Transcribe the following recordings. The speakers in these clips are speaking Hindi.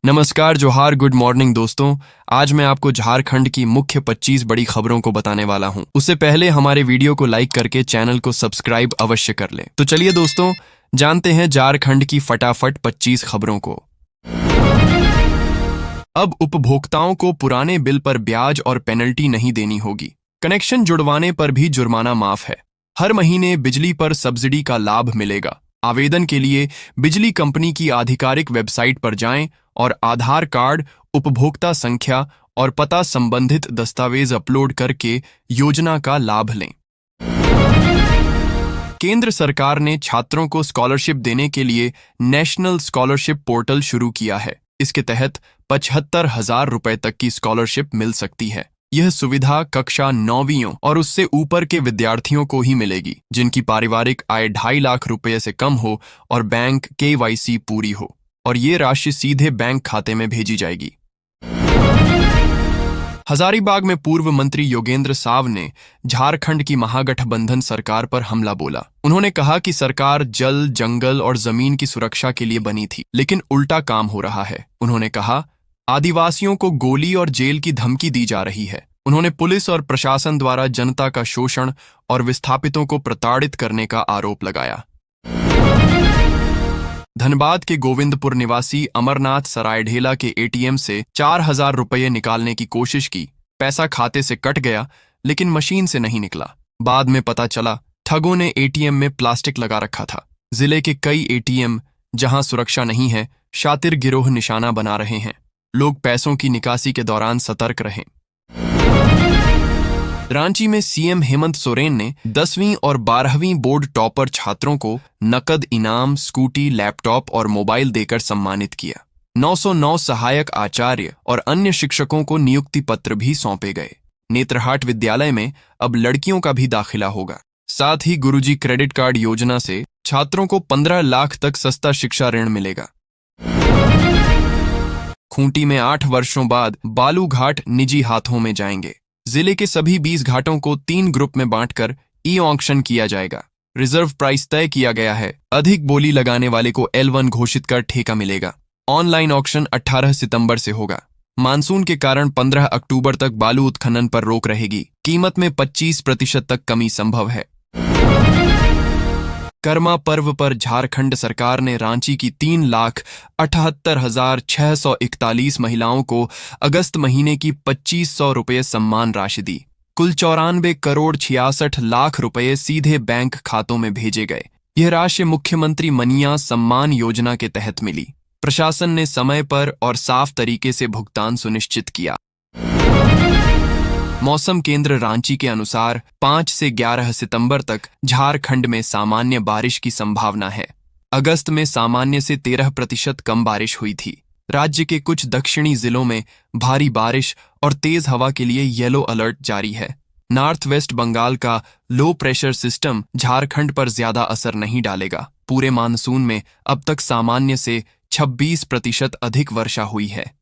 नमस्कार, जोहार, गुड मॉर्निंग दोस्तों। आज मैं आपको झारखंड की मुख्य 25 बड़ी खबरों को बताने वाला हूं। उससे पहले हमारे वीडियो को लाइक करके चैनल को सब्सक्राइब अवश्य कर लें। तो चलिए दोस्तों, जानते हैं झारखंड की फटाफट 25 खबरों को। अब उपभोक्ताओं को पुराने बिल पर ब्याज और पेनल्टी नहीं देनी होगी। कनेक्शन जुड़वाने पर भी जुर्माना माफ है। हर महीने बिजली पर सब्सिडी का लाभ मिलेगा। आवेदन के लिए बिजली कंपनी की आधिकारिक वेबसाइट पर जाएं और आधार कार्ड, उपभोक्ता संख्या और पता संबंधित दस्तावेज अपलोड करके योजना का लाभ लें। केंद्र सरकार ने छात्रों को स्कॉलरशिप देने के लिए नेशनल स्कॉलरशिप पोर्टल शुरू किया है। इसके तहत 75,000 रुपए तक की स्कॉलरशिप मिल सकती है। यह सुविधा कक्षा 9वीं और उससे ऊपर के विद्यार्थियों को ही मिलेगी, जिनकी पारिवारिक आय 2.5 लाख रुपए से कम हो और बैंक KYC पूरी हो, और ये राशि सीधे बैंक खाते में भेजी जाएगी। हजारीबाग में पूर्व मंत्री योगेंद्र साव ने झारखंड की महागठबंधन सरकार पर हमला बोला। उन्होंने कहा कि सरकार जल, जंगल और जमीन की सुरक्षा के लिए बनी थी, लेकिन उल्टा काम हो रहा है। उन्होंने कहा, आदिवासियों को गोली और जेल की धमकी दी जा रही है। उन्होंने पुलिस और प्रशासन द्वारा जनता का शोषण और विस्थापितों को प्रताड़ित करने का आरोप लगाया। धनबाद के गोविंदपुर निवासी अमरनाथ सरायढेला के ATM से 4,000 रुपये निकालने की कोशिश की। पैसा खाते से कट गया, लेकिन मशीन से नहीं निकला। बाद में पता चला ठगों ने ATM में प्लास्टिक लगा रखा था। जिले के कई ATM जहां सुरक्षा नहीं है, शातिर गिरोह निशाना बना रहे हैं। लोग पैसों की निकासी के दौरान सतर्क रहें। रांची में CM हेमंत सोरेन ने 10वीं और 12वीं बोर्ड टॉपर छात्रों को नकद इनाम, स्कूटी, लैपटॉप और मोबाइल देकर सम्मानित किया। 909 सहायक आचार्य और अन्य शिक्षकों को नियुक्ति पत्र भी सौंपे गए। नेत्रहाट विद्यालय में अब लड़कियों का भी दाखिला होगा। साथ ही गुरुजी क्रेडिट कार्ड योजना से छात्रों को 15 लाख तक सस्ता शिक्षा ऋण मिलेगा। खूंटी में 8 वर्षों बाद बालू घाट निजी हाथों में जाएंगे। जिले के सभी 20 घाटों को 3 ग्रुप में बांटकर ई-ऑक्शन किया जाएगा। रिजर्व प्राइस तय किया गया है। अधिक बोली लगाने वाले को L1 घोषित कर ठेका मिलेगा। ऑनलाइन ऑक्शन 18 सितंबर से होगा। मानसून के कारण 15 अक्टूबर तक बालू उत्खनन पर रोक रहेगी। कीमत में 25% तक कमी संभव है। कर्मा पर्व पर झारखंड सरकार ने रांची की 3,78,641 महिलाओं को अगस्त महीने की 2,500 रुपये सम्मान राशि दी। कुल 94 करोड़ 66 लाख रुपये सीधे बैंक खातों में भेजे गए। यह राशि मुख्यमंत्री मनिया सम्मान योजना के तहत मिली। प्रशासन ने समय पर और साफ तरीके से भुगतान सुनिश्चित किया। मौसम केंद्र रांची के अनुसार 5 से 11 सितंबर तक झारखंड में सामान्य बारिश की संभावना है। अगस्त में सामान्य से 13% कम बारिश हुई थी। राज्य के कुछ दक्षिणी जिलों में भारी बारिश और तेज हवा के लिए येलो अलर्ट जारी है। नॉर्थ वेस्ट बंगाल का लो प्रेशर सिस्टम झारखंड पर ज्यादा असर नहीं डालेगा। पूरे मानसून में अब तक सामान्य से 26% अधिक वर्षा हुई है।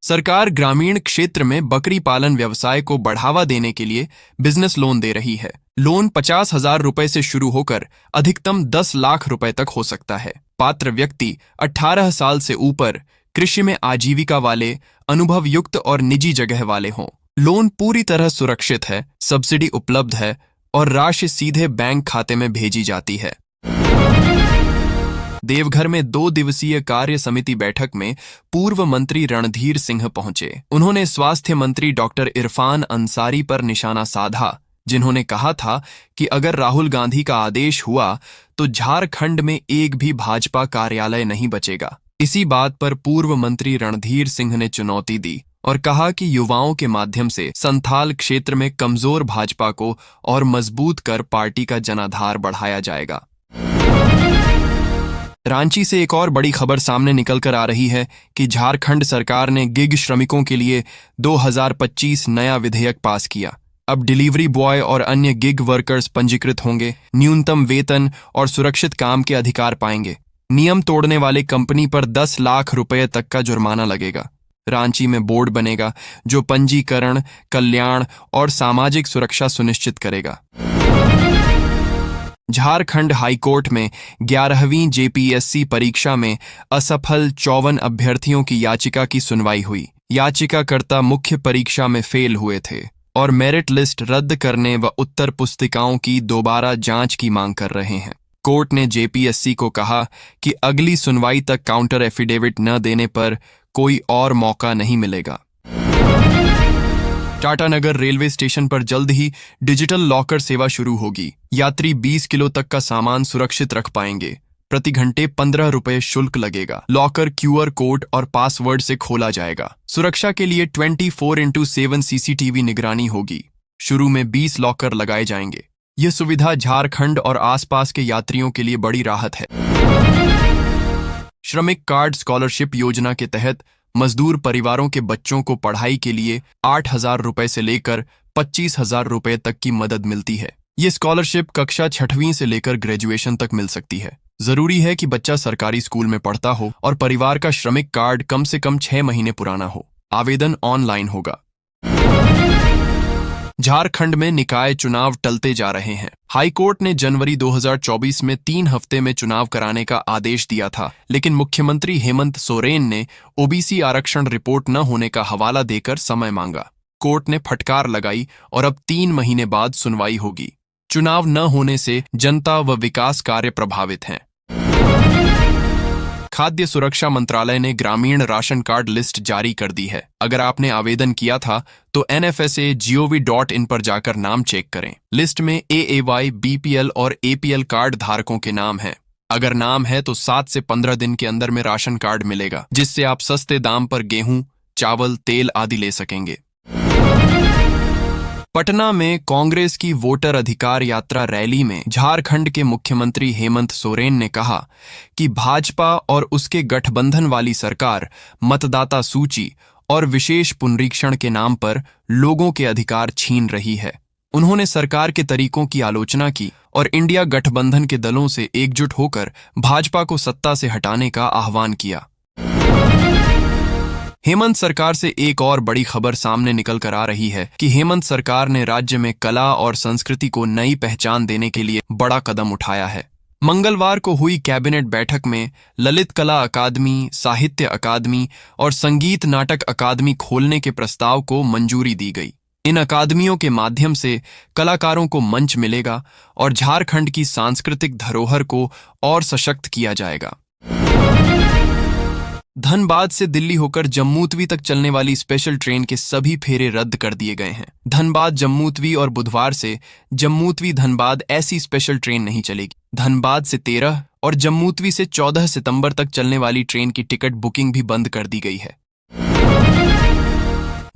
सरकार ग्रामीण क्षेत्र में बकरी पालन व्यवसाय को बढ़ावा देने के लिए बिजनेस लोन दे रही है। लोन 50,000 रुपए से शुरू होकर अधिकतम 10 लाख रुपए तक हो सकता है। पात्र व्यक्ति 18 साल से ऊपर, कृषि में आजीविका वाले, अनुभव युक्त और निजी जगह वाले हों। लोन पूरी तरह सुरक्षित है, सब्सिडी उपलब्ध है और राशि सीधे बैंक खाते में भेजी जाती है। देवघर में 2 दिवसीय कार्य समिति बैठक में पूर्व मंत्री रणधीर सिंह पहुंचे। उन्होंने स्वास्थ्य मंत्री डॉक्टर इरफान अंसारी पर निशाना साधा, जिन्होंने कहा था कि अगर राहुल गांधी का आदेश हुआ तो झारखंड में एक भी भाजपा कार्यालय नहीं बचेगा। इसी बात पर पूर्व मंत्री रणधीर सिंह ने चुनौती दी और कहा कि युवाओं के माध्यम से संथाल क्षेत्र में कमजोर भाजपा को और मजबूत कर पार्टी का जनाधार बढ़ाया जाएगा। रांची से एक और बड़ी खबर सामने निकल कर आ रही है कि झारखंड सरकार ने गिग श्रमिकों के लिए 2025 नया विधेयक पास किया। अब डिलीवरी बॉय और अन्य गिग वर्कर्स पंजीकृत होंगे, न्यूनतम वेतन और सुरक्षित काम के अधिकार पाएंगे। नियम तोड़ने वाले कंपनी पर 10 लाख रुपए तक का जुर्माना लगेगा। रांची में बोर्ड बनेगा जो पंजीकरण, कल्याण और सामाजिक सुरक्षा सुनिश्चित करेगा। झारखंड हाईकोर्ट में 11वीं जेपीएससी परीक्षा में असफल 54 अभ्यर्थियों की याचिका की सुनवाई हुई। याचिकाकर्ता मुख्य परीक्षा में फेल हुए थे और मेरिट लिस्ट रद्द करने व उत्तर पुस्तिकाओं की दोबारा जांच की मांग कर रहे हैं। कोर्ट ने जेपीएससी को कहा कि अगली सुनवाई तक काउंटर एफिडेविट न देने पर कोई और मौका नहीं मिलेगा। टाटानगर रेलवे स्टेशन पर जल्द ही डिजिटल लॉकर सेवा शुरू होगी। यात्री 20 किलो तक का सामान सुरक्षित रख पाएंगे। प्रति घंटे 15 रुपए शुल्क लगेगा। लॉकर क्यूआर कोड और पासवर्ड से खोला जाएगा। सुरक्षा के लिए 24/7 सीसीटीवी निगरानी होगी। शुरू में 20 लॉकर लगाए जाएंगे। यह सुविधा झारखंड और आसपास के यात्रियों के लिए बड़ी राहत है। श्रमिक कार्ड स्कॉलरशिप योजना के तहत मजदूर परिवारों के बच्चों को पढ़ाई के लिए 8,000 रुपए से लेकर 25,000 रुपए तक की मदद मिलती है। ये स्कॉलरशिप कक्षा 6वीं से लेकर ग्रेजुएशन तक मिल सकती है। जरूरी है कि बच्चा सरकारी स्कूल में पढ़ता हो और परिवार का श्रमिक कार्ड कम से कम 6 महीने पुराना हो। आवेदन ऑनलाइन होगा। झारखंड में निकाय चुनाव टलते जा रहे हैं। हाईकोर्ट ने जनवरी 2024 में 3 हफ्ते में चुनाव कराने का आदेश दिया था, लेकिन मुख्यमंत्री हेमंत सोरेन ने ओबीसी आरक्षण रिपोर्ट न होने का हवाला देकर समय मांगा। कोर्ट ने फटकार लगाई और अब 3 महीने बाद सुनवाई होगी। चुनाव न होने से जनता व विकास कार्य प्रभावित हैं। खाद्य सुरक्षा मंत्रालय ने ग्रामीण राशन कार्ड लिस्ट जारी कर दी है। अगर आपने आवेदन किया था तो nfsa.gov.in पर जाकर नाम चेक करें। लिस्ट में AAY, BPL और APL कार्ड धारकों के नाम हैं। अगर नाम है तो 7 से 15 दिन के अंदर में राशन कार्ड मिलेगा, जिससे आप सस्ते दाम पर गेहूं, चावल, तेल आदि ले सकेंगे। पटना में कांग्रेस की वोटर अधिकार यात्रा रैली में झारखंड के मुख्यमंत्री हेमंत सोरेन ने कहा कि भाजपा और उसके गठबंधन वाली सरकार मतदाता सूची और विशेष पुनरीक्षण के नाम पर लोगों के अधिकार छीन रही है। उन्होंने सरकार के तरीकों की आलोचना की और इंडिया गठबंधन के दलों से एकजुट होकर भाजपा को सत्ता से हटाने का आह्वान किया। हेमंत सरकार से एक और बड़ी खबर सामने निकल कर आ रही है कि हेमंत सरकार ने राज्य में कला और संस्कृति को नई पहचान देने के लिए बड़ा कदम उठाया है। मंगलवार को हुई कैबिनेट बैठक में ललित कला अकादमी, साहित्य अकादमी और संगीत नाटक अकादमी खोलने के प्रस्ताव को मंजूरी दी गई। इन अकादमियों के माध्यम से कलाकारों को मंच मिलेगा और झारखंड की सांस्कृतिक धरोहर को और सशक्त किया जाएगा। धनबाद से दिल्ली होकर जम्मूतवी तक चलने वाली स्पेशल ट्रेन के सभी फेरे रद्द कर दिए गए हैं। धनबाद जम्मूतवी और बुधवार से जम्मूतवी धनबाद ऐसी स्पेशल ट्रेन नहीं चलेगी। धनबाद से 13 और जम्मूतवी से 14 सितंबर तक चलने वाली ट्रेन की टिकट बुकिंग भी बंद कर दी गई है।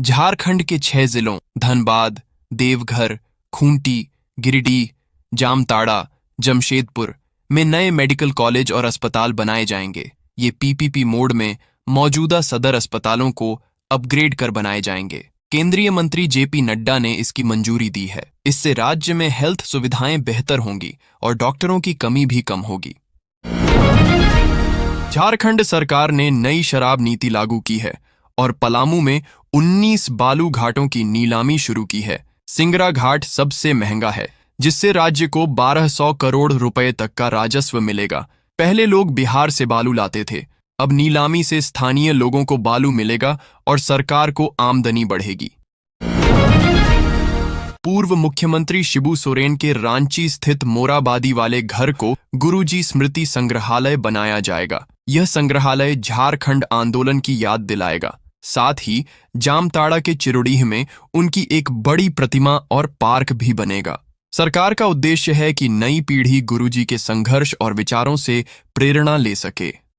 झारखंड के 6 जिलों धनबाद, देवघर, खूंटी, गिरिडीह, जामताड़ा, जमशेदपुर में नए मेडिकल कॉलेज और अस्पताल बनाए जाएंगे। ये पीपीपी मोड में मौजूदा सदर अस्पतालों को अपग्रेड कर बनाए जाएंगे। केंद्रीय मंत्री जेपी नड्डा ने इसकी मंजूरी दी है। इससे राज्य में हेल्थ सुविधाएं बेहतर होंगी और डॉक्टरों की कमी भी कम होगी। झारखंड सरकार ने नई शराब नीति लागू की है और पलामू में 19 बालू घाटों की नीलामी शुरू की है। सिंगरा घाट सबसे महंगा है, जिससे राज्य को 1200 करोड़ रुपए तक का राजस्व मिलेगा। पहले लोग बिहार से बालू लाते थे, अब नीलामी से स्थानीय लोगों को बालू मिलेगा और सरकार को आमदनी बढ़ेगी। पूर्व मुख्यमंत्री शिबू सोरेन के रांची स्थित मोराबादी वाले घर को गुरुजी स्मृति संग्रहालय बनाया जाएगा। यह संग्रहालय झारखंड आंदोलन की याद दिलाएगा। साथ ही जामताड़ा के चिरुडीह में उनकी एक बड़ी प्रतिमा और पार्क भी बनेगा। सरकार का उद्देश्य है कि नई पीढ़ी गुरुजी के संघर्ष और विचारों से प्रेरणा ले सके।